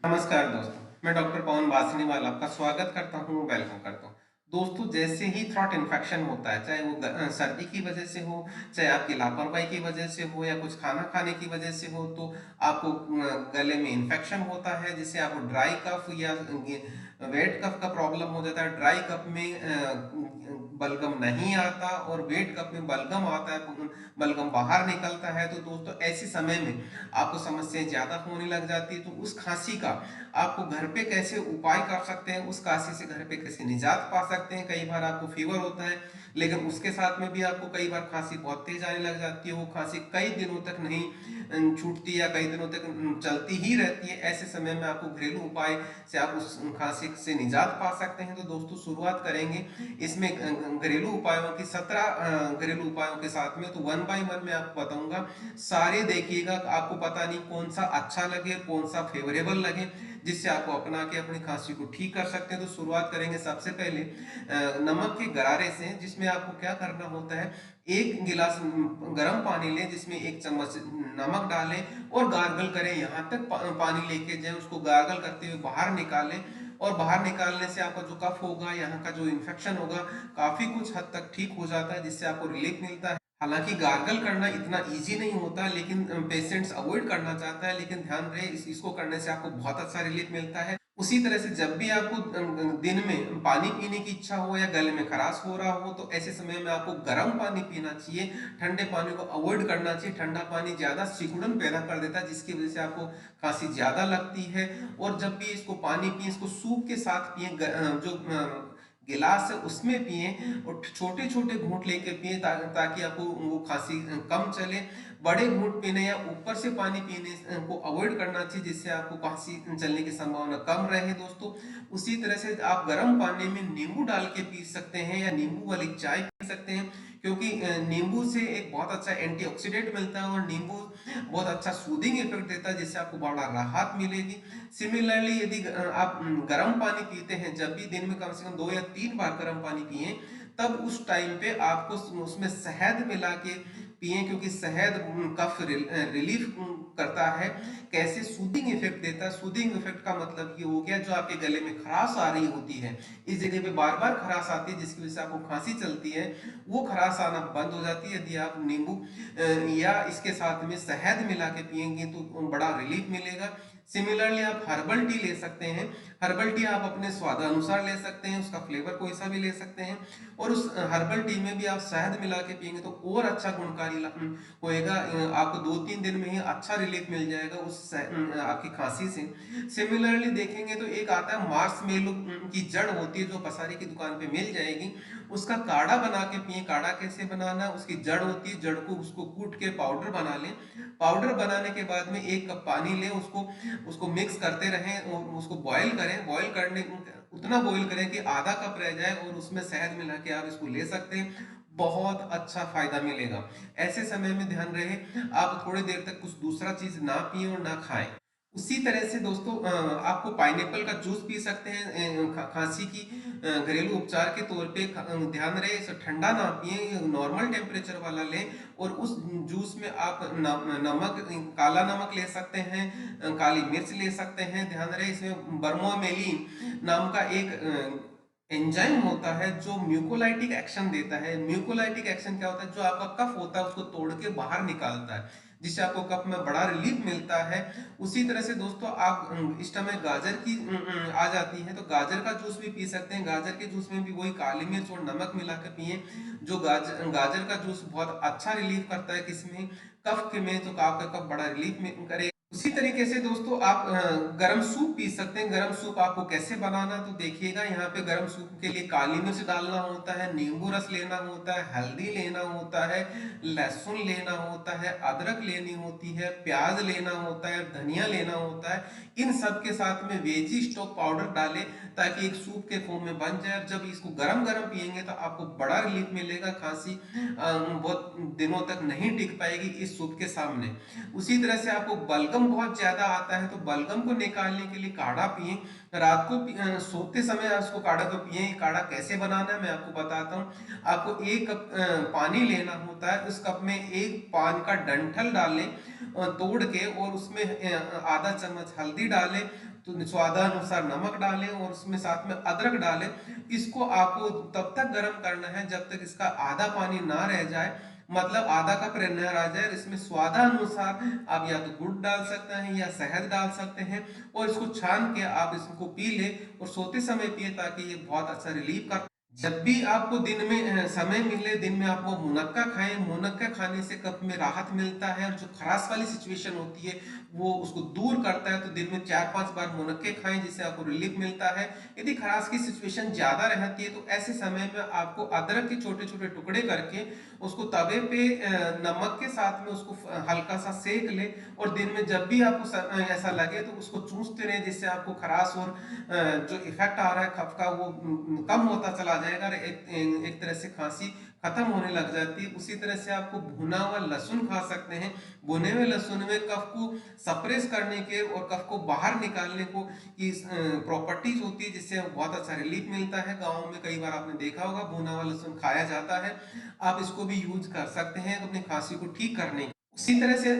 नमस्कार दोस्तों, मैं डॉक्टर पवन बासनीवाल आपका स्वागत करता हूँ, वेलकम करता हूँ। दोस्तों, जैसे ही थ्रॉट इन्फेक्शन होता है, चाहे वो सर्दी की वजह से हो, चाहे आपकी लापरवाही की वजह से हो या कुछ खाना खाने की वजह से हो, तो आपको गले में इन्फेक्शन होता है, जिससे आपको ड्राई कफ या वेट कफ का प्रॉब्लम हो जाता है। ड्राई कफ में बलगम नहीं आता और वेट कफ में बलगम आता है, बलगम बाहर निकलता है। तो दोस्तों, ऐसे समय में आपको समस्याएं ज्यादा होने लग जाती है। तो उस खांसी का आपको घर पे कैसे उपाय कर सकते हैं, उस खांसी से घर पे कैसे निजात पा सकते हैं। कई बार आपको फीवर होता है, लेकिन उसके साथ में भी आपको कई बार खांसी बहुत तेज आने लग जाती है। वो खांसी कई दिनों तक नहीं छूटती या कई दिनों तक चलती ही रहती है। ऐसे समय में आपको घरेलू उपाय से आप उस खांसी से निजात पा सकते हैं। तो दोस्तों, शुरुआत करेंगे इसमें घरेलू उपायों की 17 घरेलू उपायों के साथ में। तो वन बाय वन मैं आपको बताऊंगा, सारे देखिएगा। आपको पता नहीं कौन सा अच्छा लगे, कौन सा फेवरेबल लगे, जिससे आपको अपना के अपनी खांसी को ठीक कर सकते हैं। तो शुरुआत करेंगे सबसे पहले नमक के गरारे से, जिसमें आपको क्या करना होता है, एक गिलास गर्म पानी लें, जिसमें एक चम्मच नमक डालें और गार्गल करें। यहाँ तक पानी लेके जाए, उसको गार्गल करते हुए बाहर निकालें। और बाहर निकालने से आपका जो कफ होगा, यहाँ का जो इन्फेक्शन होगा, काफी कुछ हद तक ठीक हो जाता है, जिससे आपको रिलीफ मिलता है। हालांकि गार्गल करना इतना इजी नहीं होता, लेकिन पेशेंट्स अवॉइड करना चाहता है। लेकिन ध्यान रहे, इसको करने से आपको बहुत अच्छा रिलीफ मिलता है। उसी तरह से जब भी आपको दिन में पानी पीने की इच्छा हो या गले में खराश हो रहा हो, तो ऐसे समय में आपको गर्म पानी पीना चाहिए। ठंडे पानी को अवॉइड करना चाहिए। ठंडा पानी ज्यादा सिकुड़न पैदा कर देता है, जिसकी वजह से आपको खांसी ज्यादा लगती है। और जब भी इसको पानी पिए, इसको सूप के साथ पिए, जो गिलास है उसमें पिए, और छोटे छोटे घूंट लेके पिए, ताकि आपको वो खांसी कम चले। बड़े घूंट पीने या ऊपर से पानी पीने को अवॉइड करना चाहिए, जिससे आपको खांसी चलने की संभावना कम रहे दोस्तों। उसी तरह से आप गर्म पानी में नींबू डाल के पी सकते हैं या नींबू वाली चाय पी सकते हैं, क्योंकि नींबू से एक बहुत अच्छा एंटीऑक्सीडेंट मिलता है और नींबू बहुत अच्छा सूदिंग इफेक्ट देता है, जिससे आपको बड़ा राहत मिलेगी। सिमिलरली, यदि आप गर्म पानी पीते हैं, जब भी दिन में कम से कम 2 या 3 बार गर्म पानी पिए, तब उस टाइम पे आपको उसमें शहद मिला के पिए, क्योंकि शहद कफ रिलीफ करता है। कैसे सूदिंग इफेक्ट देता है। सूदिंग इफेक्ट का मतलब ये हो गया, जो आपके गले में खराश आ रही होती है, इस जगह पे बार बार खराश आती है, जिसकी वजह से आपको खांसी चलती है, वो खराश आना बंद हो जाती है। यदि आप नींबू या इसके साथ में शहद मिला के पिएंगे, तो बड़ा रिलीफ मिलेगा। सिमिलरली, आप हर्बल टी ले सकते हैं। हर्बल टी आप अपने स्वादानुसार ले सकते हैं, उसका फ्लेवर कोई सा भी ले सकते हैं। और उस हर्बल टी में भी आप शहद मिला के पिएंगे, तो और अच्छा गुणकारी होएगा। आपको 2-3 दिन में ही अच्छा रिलीफ मिल जाएगा आपकी खांसी से। सिमिलरली देखेंगे तो एक आता है मार्शमेलो की जड़ होती है, जो पसारी की दुकान पे मिल जाएगी। उसका काढ़ा बना के पिए। काढ़ा कैसे बनाना, उसकी जड़ होती है, जड़ को उसको कूट के पाउडर बना लें। पाउडर बनाने के बाद में 1 कप पानी लें, उसको उसको मिक्स करते रहें और उसको बॉईल करें। बॉईल करने उतना बॉईल करें कि आधा कप रह जाए, और उसमें शहद मिला के आप इसको ले सकते हैं। बहुत अच्छा फायदा मिलेगा। ऐसे समय में ध्यान रहे, आप थोड़ी देर तक कुछ दूसरा चीज ना पिए और ना खाएं। उसी तरह से दोस्तों, आपको पाइनएप्पल का जूस पी सकते हैं खांसी की घरेलू उपचार के तौर पे। ध्यान रहे, इसे ठंडा ना पिए, नॉर्मल टेम्परेचर वाला लें। और उस जूस में आप नमक, काला नमक ले सकते हैं, काली मिर्च ले सकते हैं। ध्यान रहे, इसमें बर्मोमेलिन नाम का एक एंजाइम होता है, जो म्यूकोलाइटिक एक्शन देता है। म्यूकोलाइटिक एक्शन क्या होता है, जो आपका कफ होता है उसको तोड़ के बाहर निकालता है, जिससे आपको कफ में बड़ा रिलीफ मिलता है। उसी तरह से दोस्तों, आप इस समय गाजर की आ जाती है, तो गाजर का जूस भी पी सकते हैं। गाजर के जूस में भी वही काली मिर्च और नमक मिलाकर पिए। जो गाजर का जूस बहुत अच्छा रिलीफ करता है, किसमें, कफ के में। तो आपका कफ बड़ा रिलीफ करे। उसी तरीके से दोस्तों, आप गरम सूप पी सकते हैं। गरम सूप आपको कैसे बनाना, तो देखिएगा, यहाँ पे गरम सूप के लिए काली मिर्च डालना होता है, नींबू रस लेना होता है, हल्दी लेना होता है, लहसुन लेना होता है, अदरक लेनी होती है, प्याज लेना होता है, धनिया लेना होता है। इन सब के साथ में वेजी स्टॉक पाउडर डालें, ताकि एक सूप के फॉर्म में बन जाए। जब इसको गरम गरम पिएंगे, तो आपको बड़ा रिलीफ मिलेगा। खांसी बहुत दिनों तक नहीं टिक पाएगी इस सूप के सामने। उसी तरह से आपको बलगम बलगम बहुत ज्यादा आता है तो बलगम को निकालने के लिए काढ़ा पिए। रात को सोते समय उसको काढ़ा को पिए। काढ़ा कैसे बनाना है मैं आपको बताता हूँ। आपको 1 कप पानी लेना होता है। उस कप में 1 पान का डंठल डालें तोड़ के, और उसमें आधा चम्मच हल्दी डालें, तो स्वादानुसार नमक डालें, और उसमें साथ में अदरक डालें। इसको आपको तब तक गर्म करना है जब तक इसका आधा पानी ना रह जाए, मतलब आधा कप रहना रह जाए। इसमें स्वादानुसार आप या तो गुड़ डाल सकते हैं या शहद डाल सकते हैं, और इसको छान के आप इसको पी ले और सोते समय पिए, ताकि ये बहुत अच्छा रिलीफ कर। जब भी आपको दिन में समय मिले, दिन में आप वो मुनक्का खाएं। मुनक्का खाने से कफ में राहत मिलता है, और जो खराश वाली सिचुएशन होती है वो उसको दूर करता है। तो दिन में 4-5 बार मुनक्के खाएं, जिससे आपको रिलीफ मिलता है। यदि खराश की सिचुएशन ज्यादा रहती है तो ऐसे समय में आपको अदरक के छोटे छोटे टुकड़े करके उसको तवे पे नमक के साथ में उसको हल्का सा सेक ले, और दिन में जब भी आपको ऐसा लगे तो उसको चूसते रहे, जिससे आपको खराश और जो इफेक्ट आ रहा है कफ का वो कम होता चला जाएगा, और एक तरह से खांसी खत्म होने लग जाती है। उसी तरह से आपको भुना हुआ लहसुन खा सकते हैं। भुने हुए लहसुन में कफ को सप्रेस करने के और कफ को बाहर निकालने को की प्रॉपर्टीज होती है, जिससे बहुत अच्छा रिलीफ मिलता है। गाँव में कई बार आपने देखा होगा भुना हुआ लहसुन खाया जाता है। आप इसको भी यूज कर सकते हैं अपनी खांसी को ठीक करने के। उसी तरह से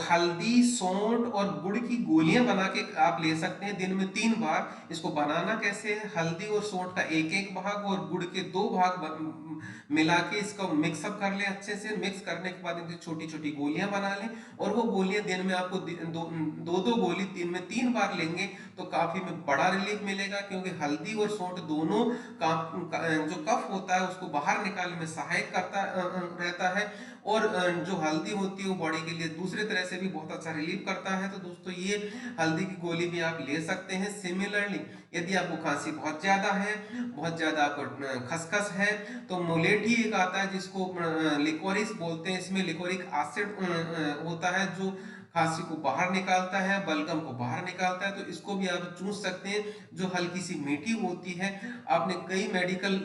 हल्दी, सौंठ और गुड़ की गोलियां बना के आप ले सकते हैं दिन में 3 बार। इसको बनाना कैसे है, हल्दी और सौंठ का 1-1 भाग और गुड़ के 2 भाग मिला के इसको मिक्सअप कर ले अच्छे से। मिक्स करने के बाद इनकी छोटी छोटी गोलियां बना लें, और वो गोलियां दिन में आपको दो गोली दिन में 3 बार लेंगे तो काफी में बड़ा रिलीफ मिलेगा, क्योंकि हल्दी और सौंठ दोनों जो कफ होता है उसको बाहर निकालने में सहायक करता रहता है। और जो हल्दी होती है वो बॉडी के लिए दूसरे तरह से भी बहुत अच्छा रिलीफ करता है। तो दोस्तों ये हल्दी की गोली भी आप ले सकते हैं। सिमिलरली यदि आपको खांसी बहुत ज्यादा है, बहुत ज्यादा आपको खसखस है, तो मुलेठी एक आता है जिसको लिकोरिस बोलते हैं। इसमें लिकोरिक एसिड होता है जो खांसी को बाहर निकालता है, बलगम को बाहर निकालता है। तो इसको भी आप चूस सकते हैं, जो हल्की सी मीठी होती है। आपने कई मेडिकल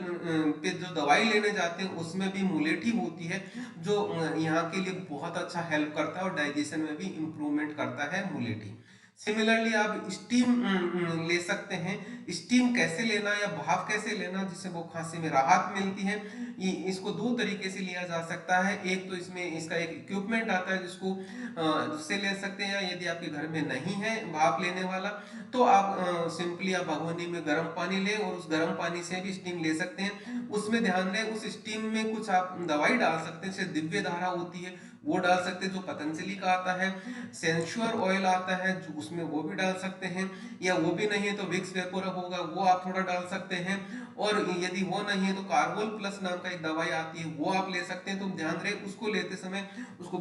पे जो दवाई लेने जाते हैं उसमें भी मुलेठी होती है, जो यहाँ के लिए बहुत अच्छा हेल्प करता है, और डाइजेशन में भी इंप्रूवमेंट करता है मुलेठी। सिमिलरली आप स्टीम ले सकते हैं। स्टीम कैसे लेना या भाप कैसे लेना जिससे वो खांसी में राहत मिलती है, इसको 2 तरीके से लिया जा सकता है। एक तो इसमें इसका एक इक्विपमेंट आता है जिसको उससे ले सकते हैं, या यदि आपके घर में नहीं है भाप लेने वाला तो आप सिंपली आप भगोनी में गर्म पानी लें और उस गर्म पानी से भी स्टीम ले सकते हैं। उसमें ध्यान दें उस स्टीम में कुछ आप दवाई डाल सकते हैं, जैसे दिव्य धारा होती है वो डाल सकते हैं जो पतंजलि का आता है। सेंसुअर ऑयल आता है जो उसमें वो भी डाल सकते हैं, या वो भी नहीं है तो विक्स वेपोरा होगा वो आप थोड़ा डाल सकते हैं। और यदि वो नहीं है तो कार्बोल प्लस नाम का एक दवाई आती है वो आप ले सकते हैं। तो ध्यान रहे उसको लेते समय उसको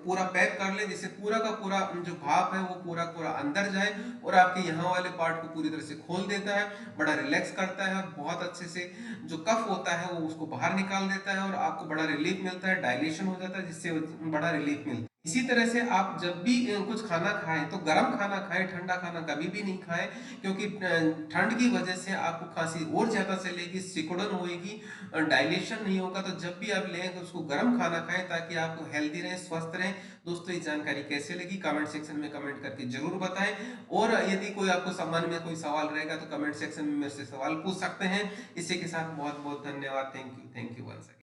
पूरा पैक कर ले, जिससे पूरा का पूरा जो भाप है वो पूरा पूरा अंदर जाए और आपके यहाँ वाले पार्ट को पूरी तरह से खोल देता है, बड़ा रिलैक्स करता है, और बहुत अच्छे से जो कफ होता है वो उसको बाहर निकाल देता है, और आपको बड़ा रिलीफ मिलता है, डायलेशन हो जाता है, जिससे बड़ा रिलीफ मिलता है। इसी तरह से आप जब भी कुछ खाना खाएं तो गर्म खाना खाएं, ठंडा खाना कभी भी नहीं खाएं, क्योंकि ठंड की वजह से आपको खांसी और ज्यादा चलेगी, सिकुड़न होगी, डायलेशन नहीं होगा। तो जब भी आप लें तो उसको गर्म खाना खाएं ताकि आप हेल्दी रहें, स्वस्थ रहें। दोस्तों ये जानकारी कैसे लगी कमेंट सेक्शन में कमेंट करके जरूर बताएं, और यदि कोई आपको संबंध में कोई सवाल रहेगा तो कमेंट सेक्शन में मेरे से सवाल पूछ सकते हैं। इसी के साथ बहुत बहुत धन्यवाद। Thank you once again.